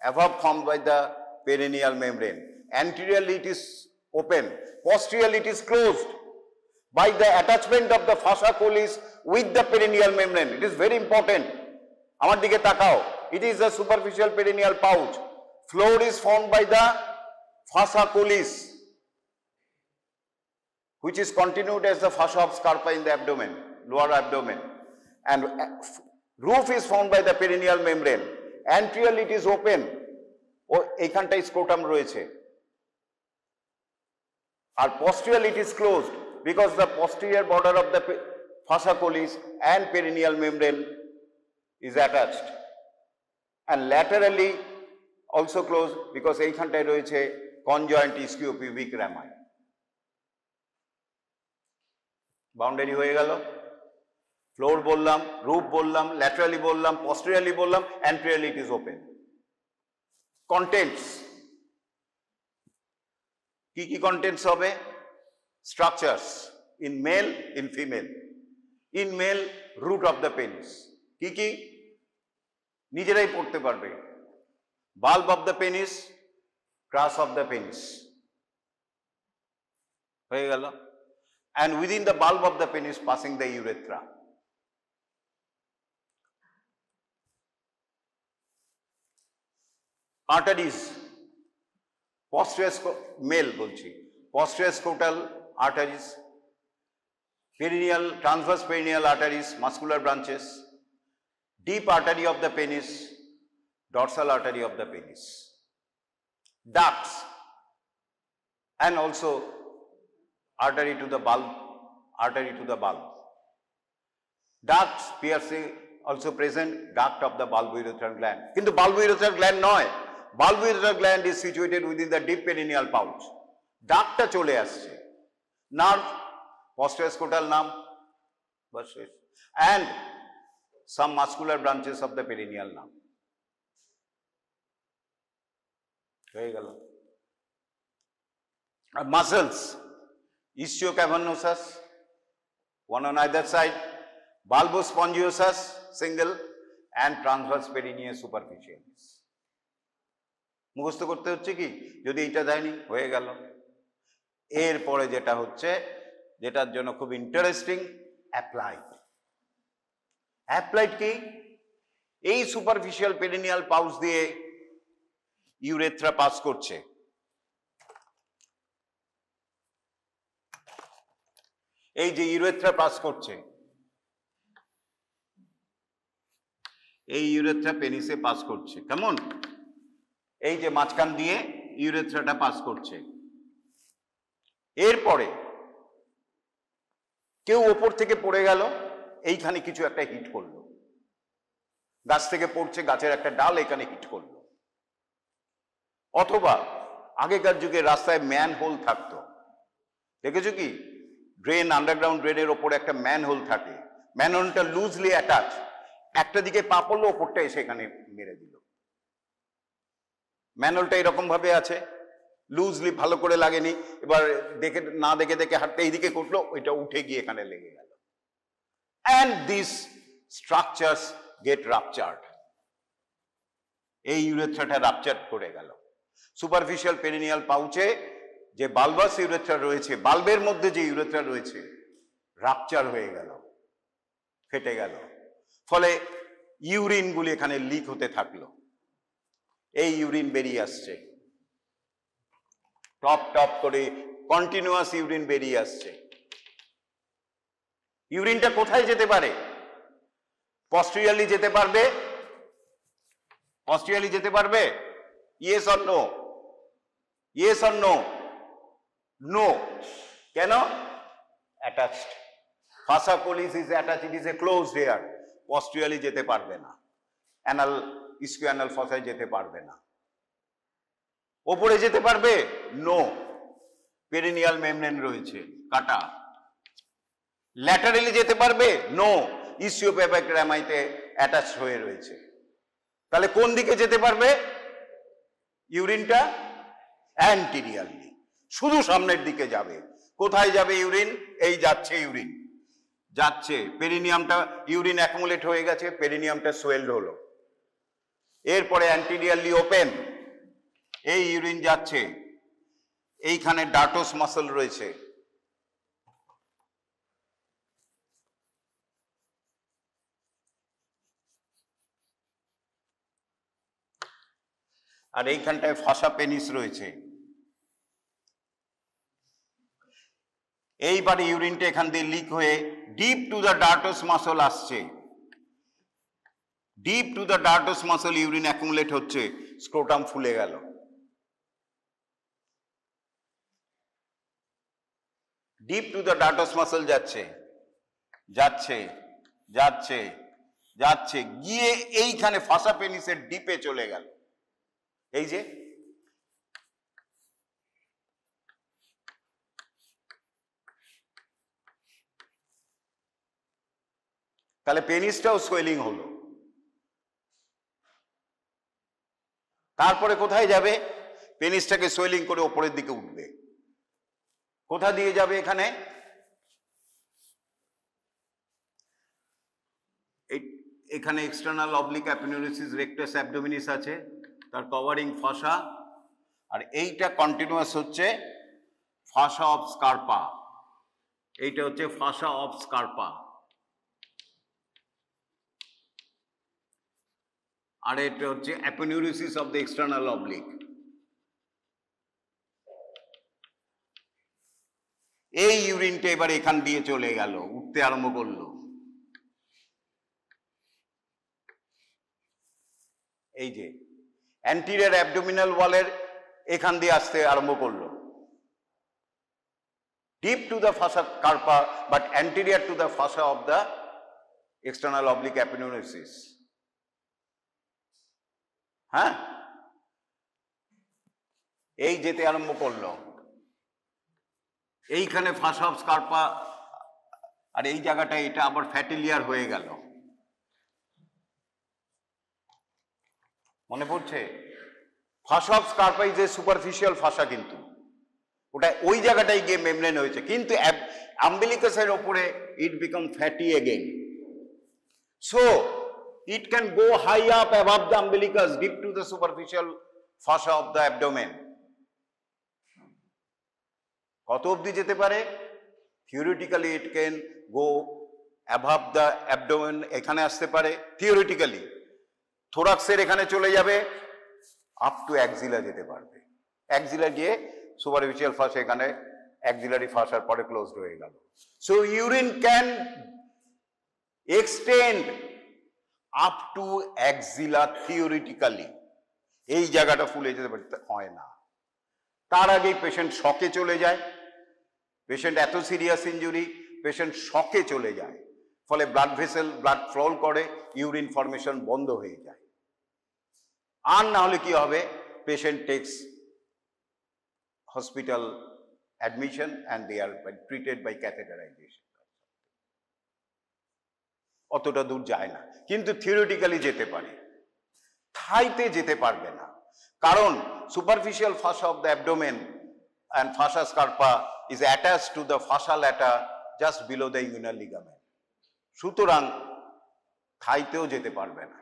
Speaker 1: above formed by the perineal membrane. Anteriorly it is open, posteriorly it is closed by the attachment of the fascia collis with the perineal membrane. It is very important. Amar dike takao. It is a superficial perineal pouch. Floor is formed by the fascia collis, which is continued as the fascia of Scarpa in the abdomen, lower abdomen, and roof is formed by the perineal membrane. Anteriorly it is open ও এইখানটায় scrotum রয়েছে, আর posteriorly it is closed because the posterior border of the fossa colis and perineal membrane is attached, and laterally also closed because এইখানটায় রয়েছে conjoint ischiopubic rami. Boundary হয়ে গেল। Floor বললাম, roof বললাম, laterally বললাম, posteriorly বললাম, anteriorly it is open. Contents, কি কি contents হবে? Structures in male, in female. In male, root of the penis. কি কি? নিজেরাই পড়তে পারবে। Bulb of the penis, crus of the penis. হয়ে গেল। And within the bulb of the penis passing the urethra. Arteries, posterior male বলছি, posterior scrotal arteries, perineal, transverse perineal arteries, muscular branches, deep artery of the penis, dorsal artery of the penis, ducts, and also artery to the bulb, artery to the bulb. Ducts piercing also present, duct of the bulbourethral gland. কিন্তু bulbourethral gland নয়, bulbourethral gland is situated within the deep perineal pouch. Ductটা চলে আসছে, nerve, posterior scrotal nerve, and some muscular branches of the perineal nerve. হয়ে গেল। Muscles, ischiocavernosus, one on either side, bulbospongiosus, single, and transverse perineus superficialis. মুখস্থ করতে হচ্ছে কি? যদি এটা দেয়নি, হয়ে গেল। এরপরে যেটা হচ্ছে, যেটার জন্য খুব ইন্টারেস্টিং, অ্যাপ্লাইড। অ্যাপ্লাইড কি? এই সুপারফিশিয়াল পেরিনিয়াল পাউচ দিয়ে ইউরেথ্রা পাস করছে। এই যে ইউরেথ্রা পাস করছে, এই ইউরেথ্রা পেনিসে পাস করছে, কেমন? এই যে মাঝখান দিয়ে ইউরেথ্রাটা পাস করছে। এরপরে কেউ ওপর থেকে পড়ে গেল, এইখানে কিছু একটা হিট করলো, গাছ থেকে পড়ছে, গাছের একটা ডাল এখানে হিট করলো। অথবা আগেকার যুগে রাস্তায় ম্যান হোল থাকতো, দেখেছো কি? ড্রেন, আন্ডারগ্রাউন্ড ড্রেনের ওপরে একটা ম্যান হোল থাকে, ম্যান হোলটা লুজলি অ্যাটাচ, একটা দিকে পা পড়লো, ওপরটা এসে এখানে মেরে দিল। ম্যানুয়ালটা এরকম ভাবে আছে, লুজলি, ভালো করে লাগেনি, এবার দেখে না দেখে দেখে হাঁটতে এইদিকে করলো, ওইটা উঠে গিয়ে এখানে লেগে গেল। And this structures get ruptured, এই ইউরেথ্রাটা রাপচার করে গেল। সুপারফিশিয়াল পেরিনিয়াল পাউচে যে বালবাস ইউরেথ্রা রয়েছে, বাল্বের মধ্যে যে ইউরেথ্রা রয়েছে, রাপচার হয়ে গেল, ফেটে গেল। ফলে ইউরিনগুলি এখানে লিক হতে থাকলো, এই ইউরিন বেরিয়ে আসছে, টপ টপ করে কন্টিনিউয়াস ইউরিন বেরিয়ে আসছে। ইউরিনটা কোথায় যেতে পারে? পস্টেরিয়রলি যেতে পারবে, পস্টেরিয়রলি যেতে পারবে? Yes or no? Yes or no? No. কেন? Attached. Fascia Colles is attached, it is a closed air, posteriorly যেতে পারবে না, অ্যানাল, ইস্কিওঅ্যানাল ফসায় যেতে পারবে না। ওপরে যেতে পারবে? নো, পেরিনিয়াল মেমব্রেন রয়েছে, কাটা। ল্যাটারালি যেতে পারবে? নো, ইস্কিওপুবিক রামাইতে অ্যাটাচ হয়ে রয়েছে। তাহলে কোন দিকে যেতে পারবে ইউরিনটা? অ্যান্টিরিয়ারলি, শুধু সামনের দিকে যাবে। কোথায় যাবে ইউরিন? এই যাচ্ছে ইউরিন, যাচ্ছে, পেরিনিয়ামটা, ইউরিন অ্যাকুমুলেট হয়ে গেছে, পেরিনিয়ামটা সোয়েলড হলো। এরপরে অ্যান্টিরিয়ারলি ওপেন, এই ইউরিন যাচ্ছে, এইখানে ডার্টোস মাসল রয়েছে, আর এইখানটায় ফাসা পেনিস রয়েছে। এইবারে ইউরিনটা এখান দিয়ে লিক হয়ে deep to the dartos muscle আসছে, deep to the dartos muscle urine accumulate হচ্ছে, স্ক্রোটাম ফুলে গেল। Deep to the dartos muscle যাচ্ছে যাচ্ছে যাচ্ছে যাচ্ছে, গিয়ে এইখানে ফাসা পেনিসের ডিপে চলে গেল। এই যে তাহলে পেনিসটাও সোয়েলিং হলো। তারপরে কোথায় যাবে? পেনিসটাকে সোয়েলিং করে ওপরের দিকে উঠবে। কোথা দিয়ে যাবে? এখানে এখানে এক্সটার্নাল অবলিক অ্যাপেন্ডিসিস রেক্টাস অ্যাবডোমিনিস আছে, তার কভারিং ফাসা, আর এইটা কন্টিনিউয়াস হচ্ছে ফাসা অফ স্কারপা। এইটা হচ্ছে ফাসা অফ স্কারপা, আর এটা হচ্ছে অ্যাপেন্ডিসিস অফ দ্য এক্সটার্নাল অবলিক। এই ইউরিনটা এবার এখান দিয়ে চলে গেল, উঠতে আরম্ভ করলো। এই যে অ্যান্টিরিয়র অ্যাবডোমিনাল ওয়ালের এখান দিয়ে আসতে আরম্ভ করলো, deep to the fascia Scarpa but anterior to the fascia of the external oblique aponeurosis. হ্যাঁ, এই যেতে আরম্ভ করলো, এইখানে ফাসা অফ স্কারপা, আর এই জায়গাটা এটা আবার ফ্যাটি লেয়ার হয়ে গেল। মনে পড়ছে? Fascia of Scarpa is a superficial fascia, কিন্তু ওটা ওই জায়গাটাই গিয়ে মেমব্রেন হয়েছে, কিন্তু আম্বিলিকাসের ওপরে it become fatty again. So it can go high up above the umbilicus, deep to the superficial fascia of the abdomen. কত অবধি যেতে পারে? Theoretically it can go above the abdomen, এখানে আসতে পারে থিওরিটিক্যালি। থোরাক্সের এখানে চলে যাবে, আপ টু অ্যাক্সিলা যেতে পারবে। অ্যাক্সিলা গিয়ে সুপারফিশিয়াল ফাসা, এখানে অ্যাক্সিলারি ফাসার পরে ক্লোজড হয়ে গেল। So urine can extend up to axilla theoretically. এই জায়গাটা ফুলে যেতে পারতে হয় না। তার আগেই পেশেন্ট শকে চলে যায়। পেশেন্ট এত সিরিয়াস ইনজুরি, পেশেন্ট শকে চলে যায়, ফলে ব্লাড ভেসেল ব্লাড ফ্লো করে, ইউরিন ফর্মেশন বন্ধ হয়ে যায়। আর না হলে কি হবে? Patient takes hospital admission and they are treated by catheterisation. অতটা দূর যায় না, কিন্তু থিওরিটিক্যালি যেতে পারে। থাইতে যেতে পারবে না, কারণ superficial fascia of the abdomen and fascia scarpa is attached to the fascia lata just below the inguinal ligament. সুতরাং থাইতেও যেতে পারবে না।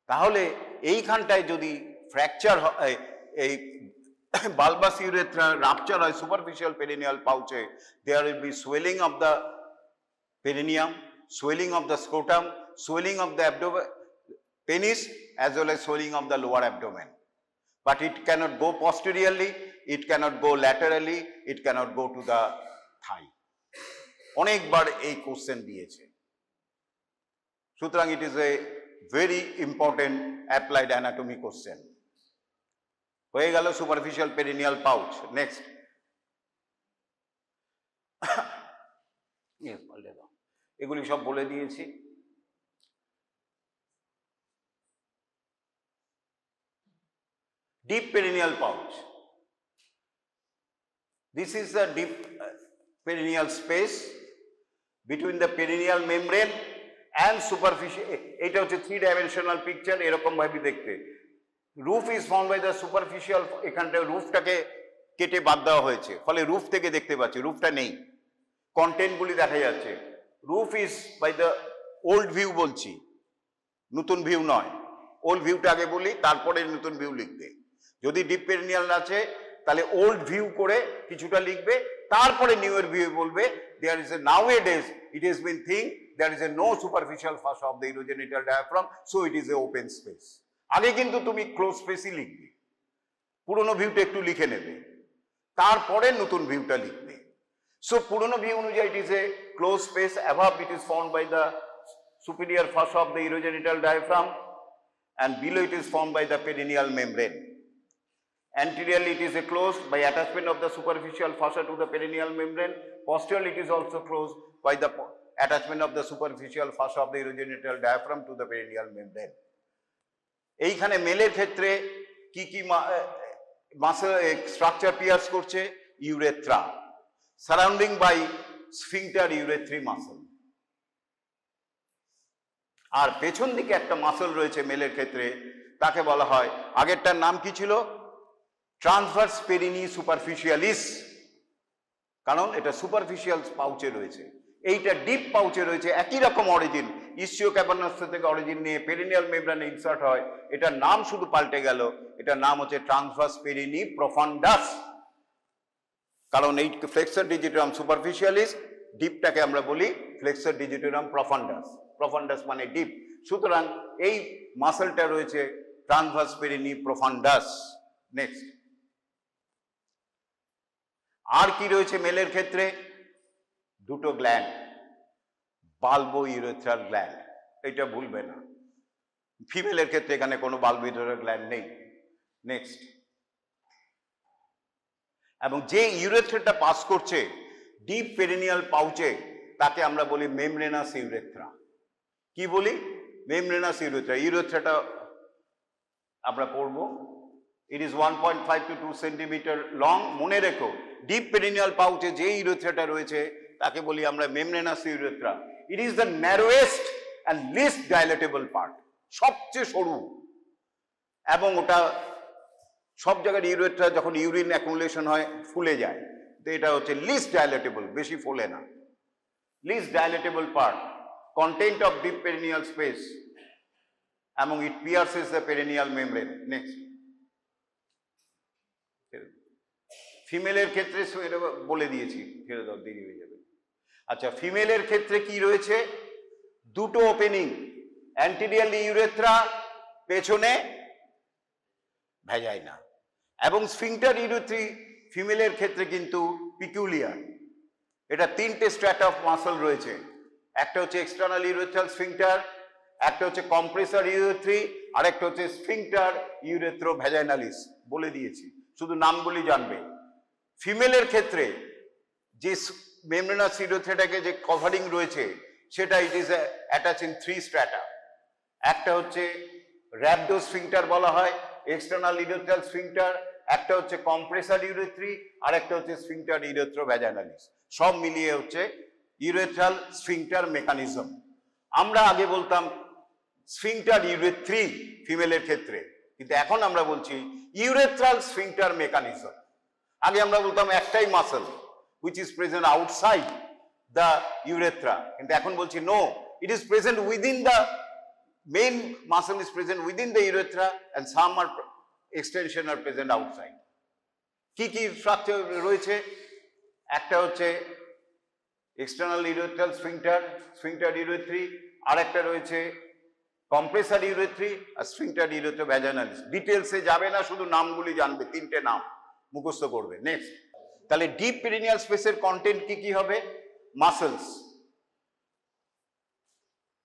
Speaker 1: তাহলে এইখানটায় যদি ফ্র্যাকচার হয়, এই বালবাস ইউরেথ্রা রাপচার হয় সুপারফিশিয়াল পেরিনিয়াল পাউচে, there will be swelling of the perineum, swelling of the scrotum, swelling of the abdomen, penis, as well as swelling of the lower abdomen. But it cannot go posteriorly, it cannot go laterally, it cannot go to the thigh. অনেকবার এই question দিয়েছে, সুতরাং ইট is a very important applied anatomy question. হয়ে গেল superficial perineal pouch. Next, এগুলি সব বলে দিয়েছি। Deep perineal pouch. This is the deep perineal space between the perineal membrane and superficial. এটা হচ্ছে 3-dimensional picture, এরকম ভাবে দেখতে। Roof is formed by the superficial, এখানটা রুফটাকে কেটে বাদ দেওয়া হয়েছে, ফলে রুফ থেকে দেখতে পাচ্ছি, রুফটা নেই, কন্টেন্টগুলি দেখা যাচ্ছে। Roof is by the old view বলছি, নতুন ভিউ নয়। ওল্ড ভিউটা আগে বলি, তারপরে নতুন ভিউ লিখবে। যদি ডিপ পেরিনিয়াল আছে তাহলে ওল্ড ভিউ করে কিছুটা লিখবে, তারপরে নিউ এর ভিউ বলবে। There is a nowadays it has been thing there is a no superficial fascia of the urogenital diaphragm, so it is a open space. আগে কিন্তু তুমি ক্লোজ স্পেসই লিখবে, পুরনো ভিউটা একটু লিখে নেবে, তারপরে নতুন ভিউটা লিখবে। সো পুরনো ভিউ অনুযায়ী it is a close space, above it is found by the superior fascia of the urogenital diaphragm, and below it is formed by the perineal membrane. Anteriorly it is closed by attachment of the superficial fossa to the perineal membrane. Posteriorly it is also closed by the attachment of the superficial fossa of the urogenital diaphragm to the perineal membrane. এইখানে মেলের ক্ষেত্রে কি কি muscle structure pierce করছে? Urethra, surrounding by sphincter urethrae muscle. আর পেছন দিকে একটা muscle রয়েছে মেলের ক্ষেত্রে, তাকে বলা হয়, আগেরটার নাম কি ছিল? ট্রান্সভার্স পেরিনি সুপারফিশিয়ালিস, কারণ এটা সুপারফিশিয়াল পাউচে রয়েছে। এইটা ডিপ পাউচে রয়েছে, একই রকম অরিজিন, ইসিও ক্যাভার্নাস থেকে অরিজিন নিয়ে পেরিনিয়াল মেমব্রেনে ইনসার্ট হয়। এটার নাম শুধু পাল্টে গেল, এটার নাম হচ্ছে ট্রান্সভার্স পেরিনি প্রফান্ডাস, কারণ এই ফ্লেক্সর ডিজিটারাম সুপারফিশিয়ালিস, ডিপটাকে আমরা বলি ফ্লেক্সর ডিজিটারাম প্রফান্ডাস। প্রফান্ডাস মানে ডিপ, সুতরাং এই মাসলটা রয়েছে ট্রান্সভার্স পেরিনি প্রফান্ডাস। নেক্সট, আর কি রয়েছে মেলের ক্ষেত্রে? দুটো গ্ল্যান্ড, বাল্বো ইউরেথ্রাল গ্ল্যান্ড, এটা ভুলবে না। ফিমেলের ক্ষেত্রে এখানে কোনো বাল্বো ইউরেথ্রাল গ্ল্যান্ড নেই। নেক্সট, এবং যে ইউরেথ্রাটা পাস করছে ডিপ পেরিনিয়াল পাউচে, তাকে আমরা বলি মেমব্রেনাস ইউরেথ্রা। কি বলি? Membranous urethra. ইউরেথ্রাটা আমরা পড়বো, it is 1.5 to 2 centimetre long. মনে রেখো, ডিপ পেরিনিয়াল পাউচে যে ইউরেথ্রাটা রয়েছে তাকে বলি আমরা membranous urethra. It is the narrowest and least dilatable part, সবচেয়ে সরু, এবং ওটা সব জায়গায় ইউরেথ্রা যখন ইউরিন অ্যাকুমুলেশন হয় ফুলে যায়, তো এটা হচ্ছে লিস্ট ডাইলেটেবল, বেশি ফোলে না। Least dilatable part, content of deep perineal space, এবং it pierces the perineal membrane. Next, ফিমেলের ক্ষেত্রে বলে দিয়েছি, ছেড়ে দাও, দেরি হয়ে যাবে। আচ্ছা, ফিমেলের ক্ষেত্রে কি রয়েছে? দুটো ওপেনিং, অ্যান্টেরিয়রলি ইউরেথ্রা, পেছনে ভ্যাজাইনা, এবং স্ফিংটার ইউরেথ্রি ফিমেলের ক্ষেত্রে কিন্তু পিকুলিয়ার। এটা তিনটে স্ট্র্যাটা অফ মাসল রয়েছে, একটা হচ্ছে এক্সটার্নাল ইউরেথ্রাল স্ফিংটার, একটা হচ্ছে কম্প্রেসর ইউরেথ্রি, আর একটা হচ্ছে স্ফিংটার ইউরেথ্রো ভ্যাজাইনালিস। বলে দিয়েছি, শুধু নামগুলি জানবে। ফিমেলের ক্ষেত্রে যে মেমব্রেনাস ইউরেথ্রাটাকে যে কভারিং রয়েছে, সেটা ইট ইজ অ্যাটাচিং 3 স্ট্র্যাটা। একটা হচ্ছে র্যাপডো স্ফিংটার বলা হয়, এক্সটার্নাল ইউরেথ্রাল স্ফিংটার, একটা হচ্ছে কম্প্রেসর ইউরেথ্রি, আর একটা হচ্ছে স্ফিংটার ইউরেথ্রো ভ্যাজাইনালিস। সব মিলিয়ে হচ্ছে ইউরেথ্রাল স্ফিংটার মেকানিজম। আমরা আগে বলতাম স্ফিংটার ইউরেথ্রি ফিমেলের ক্ষেত্রে, কিন্তু এখন আমরা বলছি ইউরেথ্রাল স্ফিংটার মেকানিজম। আগে আমরা বলতাম একটাই muscle which is present outside the urethra, কিন্তু এখন বলছি no, it is present within the main muscle is present within the urethra and some are extension are present outside. কি কি স্ট্রাকচার রয়েছে? একটা হচ্ছে এক্সটার্নাল ইউরেথ্রাল স্ফিংটার, স্ফিংটার ইউরেথ্রি, আর একটা রয়েছে কম্প্রেসর ইউরেথ্রি আর স্ফিংটার ইউরেথ্রো ভ্যাজাইনালিস। ডিটেলসে যাবে না, শুধু নামগুলি জানবে, তিনটে নাম মুখস্থ করবে। নেক্সট, তাহলে ডিপ পেরিনিয়াল স্পেসের কন্টেন্ট কি কি হবে? মাসলস।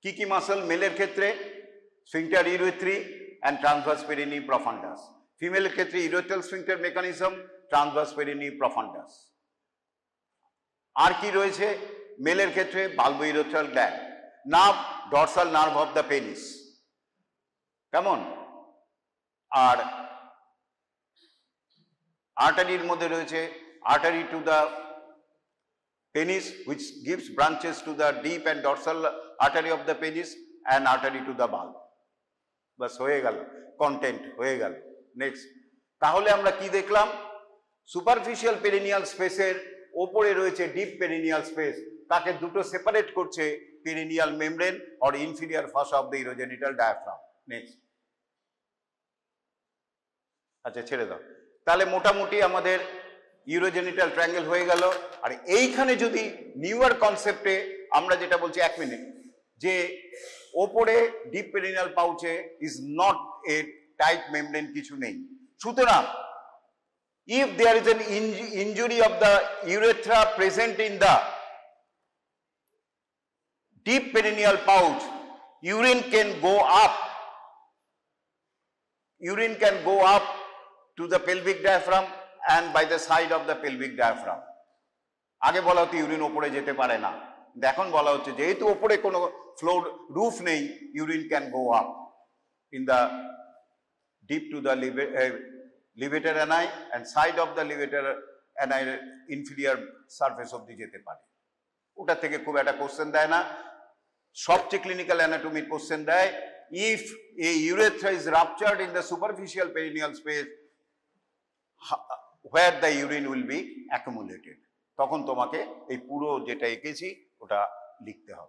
Speaker 1: কি কি মাসল মেলের ক্ষেত্রে? Sphincter urethrae and transverse perinei profundus. ফিমেলের ক্ষেত্রে urethral sphincter mechanism, transverse perinei profundus. আর কি রয়েছে মেলের ক্ষেত্রে? Bulbourethral gland, nerve, dorsal nerve of the penis, কেমন? আর আর্টারির মধ্যে রয়েছে artery to the penis which gives branches to the deep and dorsal artery of the penis and artery to the bulb. বাস হয়ে গেল, কন্টেন্ট হয়ে গেল। Next, তাহলে আমরা কি দেখলাম? সুপারফিশিয়াল পেরিনিয়াল স্পেসের ওপরে রয়েছে ডিপ পেরিনিয়াল স্পেস, তাকে দুটো সেপারেট করছে perineal membrane or inferior fascia of the urogenital diaphragm. Next, আচ্ছা ছেড়ে দাও। তাহলে মোটামুটি আমাদের ইউরোজেনিটাল ট্রায়াঙ্গেল হয়ে গেল। আর এইখানে যদি নিউয়ার কনসেপ্টে আমরা যেটা বলছি, 1 মিনিট, যে ওপরে ডিপ পেরিনিয়াল পাউচে is not a tight membrane, কিছু নেই। সুতরাং if there is an injury of the urethra present in the deep perineal pouch, urine can go up urine can go up to the pelvic diaphragm and by the side of the pelvic diaphragm. আগে বলা হতো urine ওপরে যেতে পারে না, এখন বলা হচ্ছে যেহেতু ওপরে কোনো ফ্লোর রুফ নেই, urine can go up in the deep to the levator ani and side of the levator ani inferior surface অবধি যেতে পারে। ওটা থেকে খুব একটা কোশ্চেন দেয় না। সবচেয়ে ক্লিনিক্যাল অ্যানাটমির কোশ্চেন দেয়, if a urethra is ruptured in the superficial perineal space where the urine will be accumulated, তখন তোমাকে এই পুরো যেটা এঁকেছি ওটা লিখতে হবে।